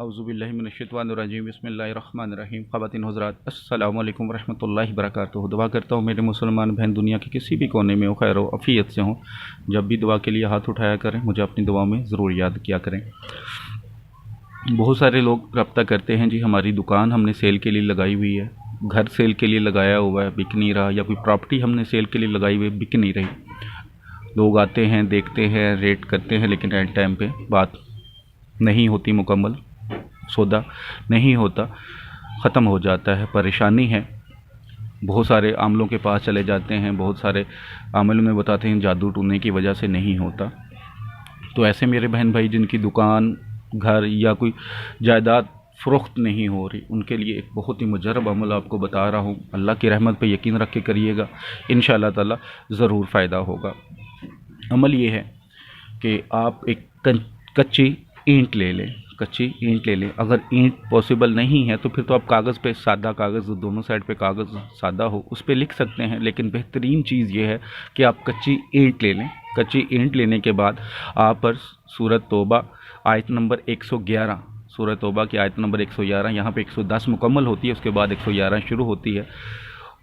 औज़ुबिल्लाहिमिनश्शैतानिर्रजीम बिस्मिल्लाहिर्रहमानिर्रहीम। ख़वातीन हज़रात, अस्सलामु अलैकुम वरहमतुल्लाहि वबरकातुहू। दुआ करता हूँ मेरे मुसलमान बहन दुनिया के किसी भी कोने में हो, खैर व अफ़ियत से हों। जब भी दुआ के लिए हाथ उठाया करें, मुझे अपनी दुआ में ज़रूर याद किया करें। बहुत सारे लोग रब्ता करते हैं, जी हमारी दुकान हमने सेल के लिए लगाई हुई है, घर सेल के लिए लगाया हुआ है, बिक नहीं रहा, या कोई प्रॉपर्टी हमने सेल के लिए लगाई हुई है, बिक नहीं रही। लोग आते हैं, देखते हैं, रेट करते हैं, लेकिन एट टाइम पे बात नहीं होती मुकम्मल, सौदा नहीं होता, ख़त्म हो जाता है। परेशानी है। बहुत सारे आमलों के पास चले जाते हैं, बहुत सारे आमलों में बताते हैं जादू टूने की वजह से नहीं होता। तो ऐसे मेरे बहन भाई जिनकी दुकान, घर या कोई जायदाद फ़रोख्त नहीं हो रही, उनके लिए एक बहुत ही मुजरब अमल आपको बता रहा हूँ। अल्लाह की रहमत पे यकीन रख के करिएगा, इंशाअल्लाह ताला ज़रूर फ़ायदा होगा। अमल ये है कि आप एक कच्ची ईंट ले लें, कच्ची ईंट ले लें। अगर ईंट पॉसिबल नहीं है तो फिर तो आप कागज़ पे, सादा कागज़, दोनों साइड पे कागज़ सादा हो, उस पे लिख सकते हैं। लेकिन बेहतरीन चीज़ ये है कि आप कच्ची ईंट ले लें। कच्ची ईंट लेने के बाद आप पर सूरत तौबा आयत नंबर 111, सूरत तौबा की आयत नंबर 111, यहाँ पे 110 मुकम्मल होती है, उसके बाद 111 शुरू होती है,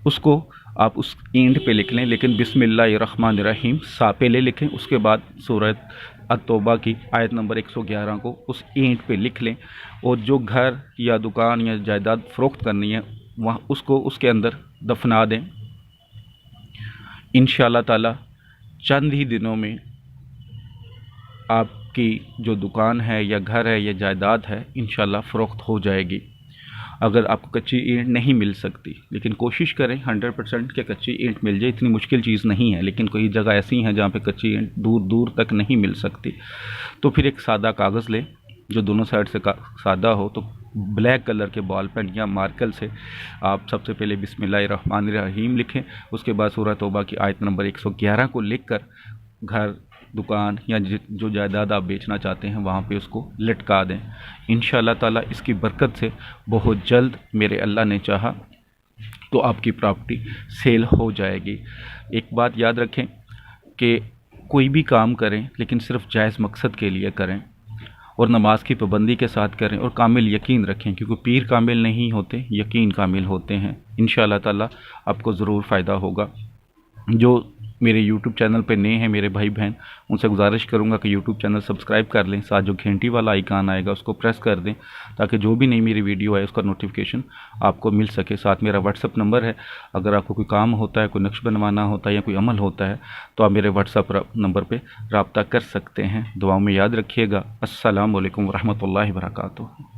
उसको आप उस ईंट पे लिख लें। लेकिन बिस्मिल्लाहिर्रहमानिर्रहीम सापे ले लिखें। उसके बाद सूरत अत-तौबा की आयत नंबर 111 को उस ईंट पे लिख लें, और जो घर या दुकान या जायदाद फ़रोख्त करनी है वहाँ उसको उसके अंदर दफना दें। इंशाअल्लाह ताला चंद ही दिनों में आपकी जो दुकान है या घर है या जायदाद है, इंशाअल्लाह फ़रोख्त हो जाएगी। अगर आपको कच्ची ईंट नहीं मिल सकती, लेकिन कोशिश करें 100% कि कच्ची ईंट मिल जाए। इतनी मुश्किल चीज़ नहीं है, लेकिन कोई जगह ऐसी हैं जहाँ पे कच्ची ईंट दूर दूर तक नहीं मिल सकती, तो फिर एक सादा कागज़ लें जो दोनों साइड से सादा हो। तो ब्लैक कलर के बॉल पेन या मार्कर से आप सबसे पहले बिस्मिल्लाहिर्रहमानिर्रहीम लिखें। उसके बाद सूरत तौबा की आयत नंबर 111 को लिख कर घर, दुकान या जो जायदाद आप बेचना चाहते हैं वहाँ पे उसको लटका दें। इंशाअल्लाह ताला इसकी बरकत से बहुत जल्द मेरे अल्लाह ने चाहा तो आपकी प्रॉपर्टी सेल हो जाएगी। एक बात याद रखें कि कोई भी काम करें लेकिन सिर्फ जायज़ मकसद के लिए करें, और नमाज की पाबंदी के साथ करें, और कामिल यकीन रखें, क्योंकि पीर कामिल नहीं होते, यकीन कामिल होते हैं। इंशाअल्लाह ताला आपको ज़रूर फ़ायदा होगा। जो मेरे YouTube चैनल पे नए हैं मेरे भाई बहन, उनसे गुजारिश करूंगा कि YouTube चैनल सब्सक्राइब कर लें, साथ जो घंटी वाला आइकन आएगा उसको प्रेस कर दें, ताकि जो भी नई मेरी वीडियो है उसका नोटिफिकेशन आपको मिल सके। साथ मेरा व्हाट्सअप नंबर है, अगर आपको कोई काम होता है, कोई नक्श बनवाना होता है या कोई अमल होता है, तो आप मेरे व्हाट्सअप नंबर पर रब्ता कर सकते हैं। दुआओं में याद रखिएगा। अस्सलामु अलैकुम वरहमतुल्लाहि वबरकातुहू।